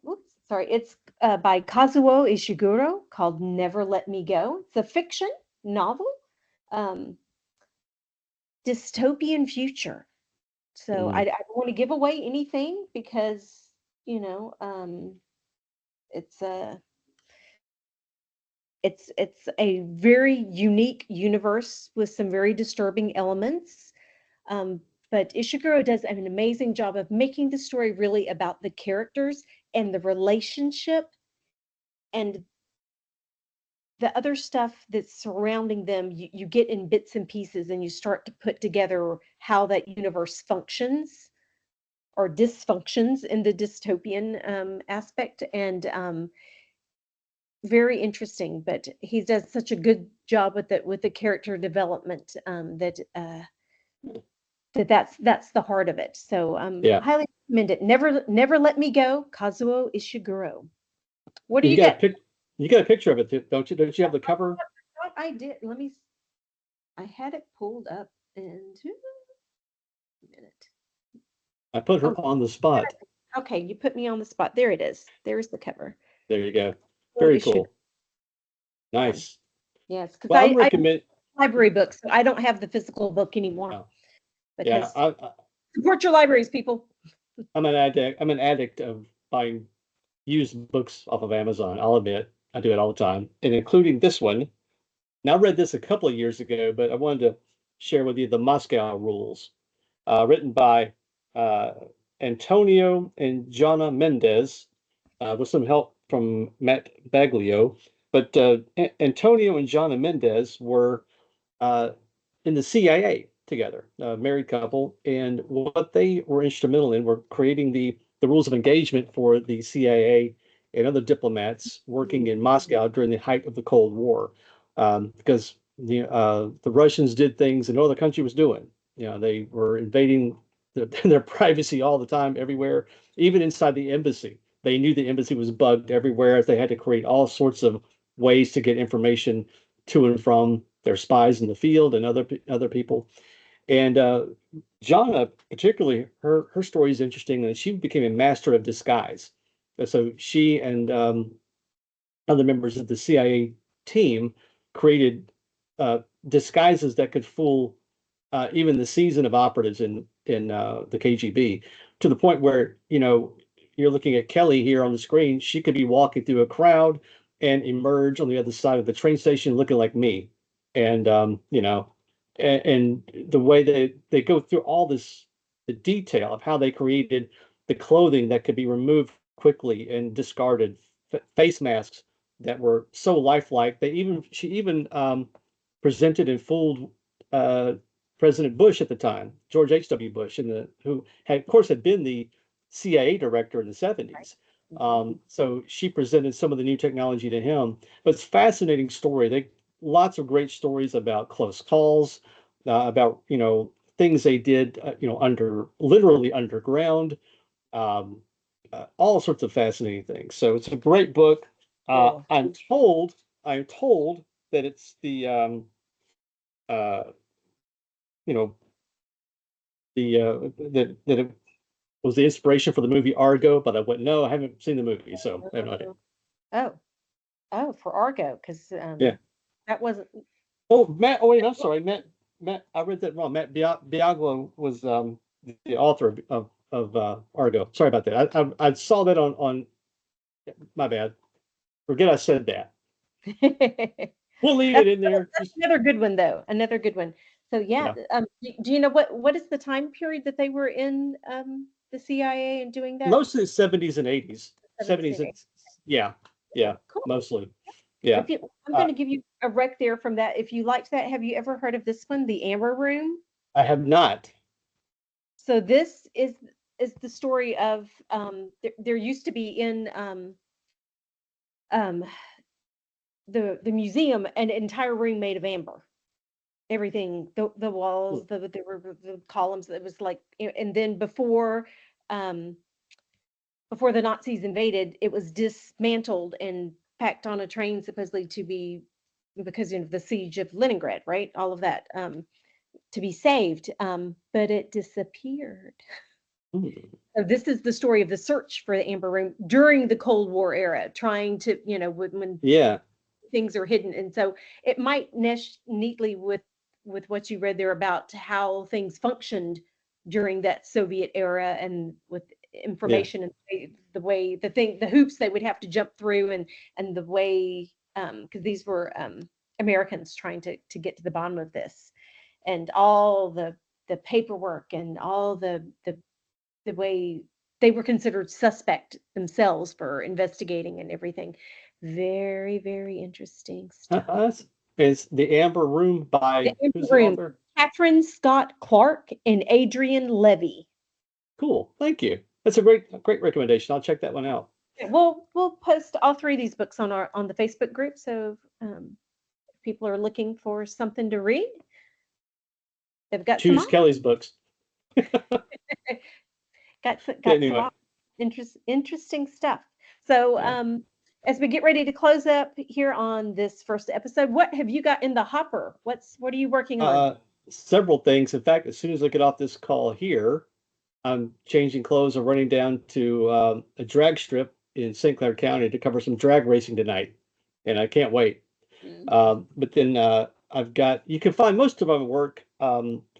Whoops, sorry. It's by Kazuo Ishiguro called Never Let Me Go. It's a fiction novel, um, dystopian future. So I don't want to give away anything because, it's a it's a very unique universe with some very disturbing elements. Um, but Ishiguro does an amazing job of making the story really about the characters and the relationship and the other stuff that's surrounding them. You get in bits and pieces and you start to put together how that universe functions or dysfunctions in the dystopian aspect. And very interesting, but he does such a good job with the character development that's the heart of it. So Yeah. highly recommend it. Never Let Me Go, Kazuo Ishiguro. What do You you got a get? pic. You got a picture of it, don't you? Don't you have the cover? What I did, I had it pulled up into a minute. I put her Oh, on the spot. okay, you put me on the spot. There it is. There's the cover. There you go. Oh, Very Ishiguro. cool. Nice. Yes, because Well, I'm I recommend. library books, so I don't have the physical book anymore. Oh, yeah, Because support your libraries, people. I'm an addict. I'm an addict of buying used books off of Amazon. I'll admit, I do it all the time, and including this one. Now, I read this a couple of years ago, but I wanted to share with you the Moscow Rules, written by uh, Antonio and Jonna Mendez, with some help from Matt Baglio. But Antonio and Jonna Mendez were uh, in the CIA together, a married couple, and what they were instrumental in were creating the rules of engagement for the CIA and other diplomats working in Moscow during the height of the Cold War, because the Russians did things that no other country was doing. They were invading their privacy all the time, everywhere, even inside the embassy. They knew the embassy was bugged everywhere. They had to create all sorts of ways to get information to and from their spies in the field and other people. And Jonna, particularly, her story is interesting, and she became a master of disguise. So she and other members of the CIA team created disguises that could fool even the season of operatives in the KGB, to the point where you're looking at Kelly here on the screen. She could be walking through a crowd and emerge on the other side of the train station looking like me, and and the way they go through all this, the detail of how they created the clothing that could be removed quickly and discarded, face masks that were so lifelike. She even presented and fooled President Bush at the time, George H.W. Bush, who had, of course, had been the CIA director in the 70s. So she presented some of the new technology to him. But it's a fascinating story. Lots of great stories about close calls, about things they did, literally underground, um, all sorts of fascinating things. So it's a great book. Cool. I'm told that it's the uh, you know that it was the inspiration for the movie Argo, but I went, no, I haven't seen the movie, so I have no idea. Oh, for Argo, because Yeah. that wasn't. Oh, Matt. Oh, wait, I'm sorry, Matt. I read that wrong. Matt Biaglo was the author of Argo. Sorry about that. I saw that on. My bad. Forget I said that. We'll leave it in there. That's another good one, though. Another good one. So yeah, Yeah. do you know what is the time period that they were in the CIA and doing that? Mostly 70s and 80s. 70s 70s. and 80s. Yeah, Cool. mostly. Yeah. I'm going to give you a rec there from that. If you liked that, have you ever heard of this one, The Amber Room? I have not. So this is the story of there used to be in um, the museum an entire room made of amber. Everything, the walls, the columns, that was like, and then um, before the Nazis invaded, it was dismantled and packed on a train, supposedly to be, because the siege of Leningrad, right? All of that, to be saved, but it disappeared. Hmm. So this is the story of the search for the Amber Room during the Cold War era, trying to, when Yeah. things are hidden. And so it might mesh neatly with what you read there about how things functioned during that Soviet era, and with Yeah. information and the hoops they would have to jump through, and the way, because these were Americans trying to get to the bottom of this, and all the paperwork, and all the way they were considered suspect themselves for investigating and everything. Very, very interesting stuff. Is The Amber Room The by Amber who's the Room, author? Catherine Scott Clark and Adrian Levy. Cool. Thank you. That's a great recommendation. I'll check that one out. We'll post all three of these books on the Facebook group. So if people are looking for something to read, they've got some Choose options. Kelly's books. got some Anyway. interesting stuff. So Yeah. as we get ready to close up here on this first episode, what have you got in the hopper? What are you working on? Several things. In fact, as soon as I get off this call here, I'm changing clothes and running down to a drag strip in St. Clair County to cover some drag racing tonight, and I can't wait. But then you can find most of my work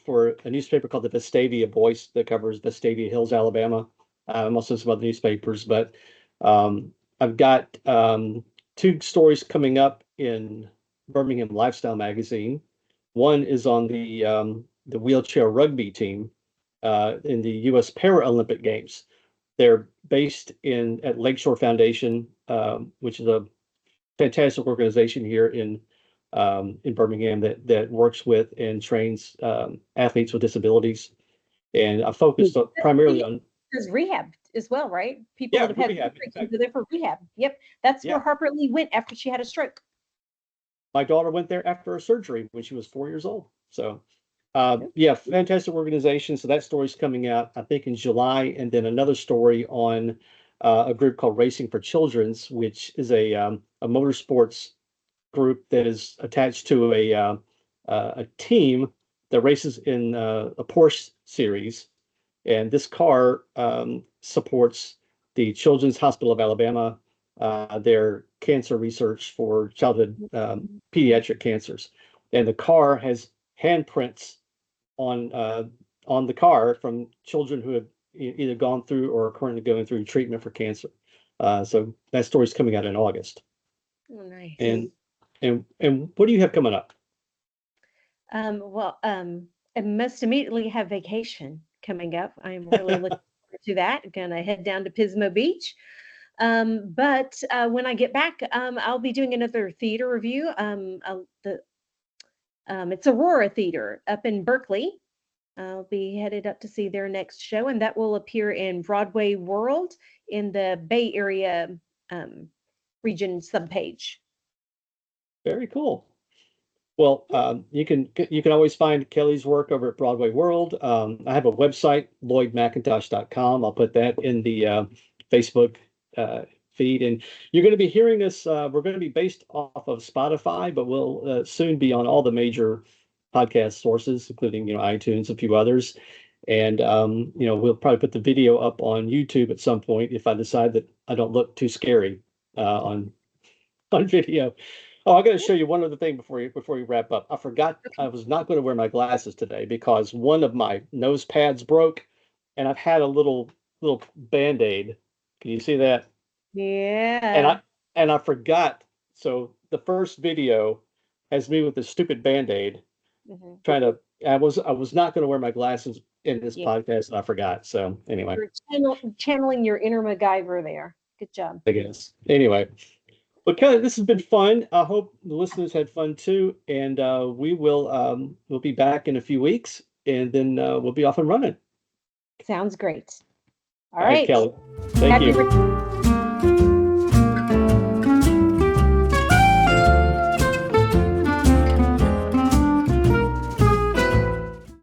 for a newspaper called the Vestavia Voice that covers Vestavia Hills, Alabama. I'm also some other newspapers, but um, I've got two stories coming up in Birmingham Lifestyle Magazine. One is on the wheelchair rugby team in the U.S. Paralympic Games. They're based at Lakeshore Foundation, which is a fantastic organization here in Birmingham that works with and trains athletes with disabilities. And I focused primarily on There's rehab as well, right? People that have had rehab. surgery go there for rehab. Yep, that's where Yeah, Harper Lee went after she had a stroke. my daughter went there after a surgery when she was 4 years old. So, yeah, fantastic organization. So that story's coming out, I think, in July, and then another story on a group called Racing for Children's, which is a motorsports group that is attached to a team that races in a Porsche series, and this car supports the Children's Hospital of Alabama, their cancer research for childhood pediatric cancers, and the car has handprints on the car from children who have either gone through or are currently going through treatment for cancer. So that story's coming out in August. Oh, nice. And what do you have coming up? Well, I most immediately have vacation coming up. I'm really looking forward to that. Gonna head down to Pismo Beach. But when I get back, I'll be doing another theater review. The It's Aurora Theater up in Berkeley. I'll be headed up to see their next show, and that will appear in Broadway World in the Bay Area region subpage. Very cool. Well, you can always find Kelly's work over at Broadway World. I have a website, LloydMcintosh.com. I'll put that in the Facebook feed. And you're going to be hearing this. We're going to be based off of Spotify, but we'll soon be on all the major podcast sources, including iTunes, a few others. And we'll probably put the video up on YouTube at some point if I decide that I don't look too scary on video. Oh, I got to show you one other thing before you wrap up. I forgot I was not going to wear my glasses today because one of my nose pads broke, and I've had a little Band-Aid. Can you see that? Yeah. And I forgot. So the first video has me with this stupid Band-Aid trying to. I was not going to wear my glasses in this podcast, and I forgot. So anyway, you're channeling your inner MacGyver there. Good job. I guess. Anyway. But Kelly, this has been fun. I hope the listeners had fun too. And we'll be back in a few weeks, and then we'll be off and running. Sounds great. All right, right. Kelly. Thank you.